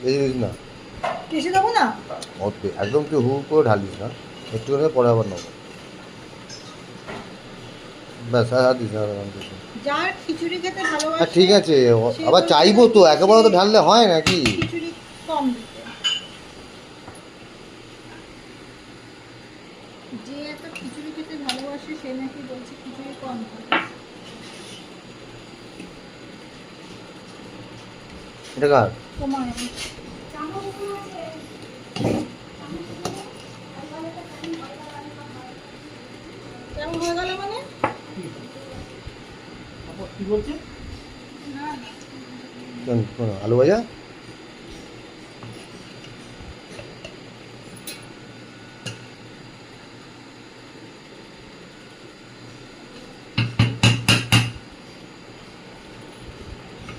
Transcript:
বেশি দিস না, বেশি দেবো না। একদম তুই হু করে ঢালিস না, একটুখানি পরে আবার নেবো। ব্যাস আর দিস না, আর দিস না। যার খিচুড়ি খেতে হ্যাঁ ভালোবাসে ঠিক আছে, সে আবার বলছে চাইবো তো, একেবারে তো বেশি ঢাললে হয় নাকি? খিচুড়ি কম দিতে। যে একটা খিচুড়ি খেতে ভালোবাসে সে নাকি বলছে খিচুড়ি কম খাবে। এটা কার? তোমার কেমন হয়ে গেল মানে? কি বলছে? না কোন আলু ভাজা?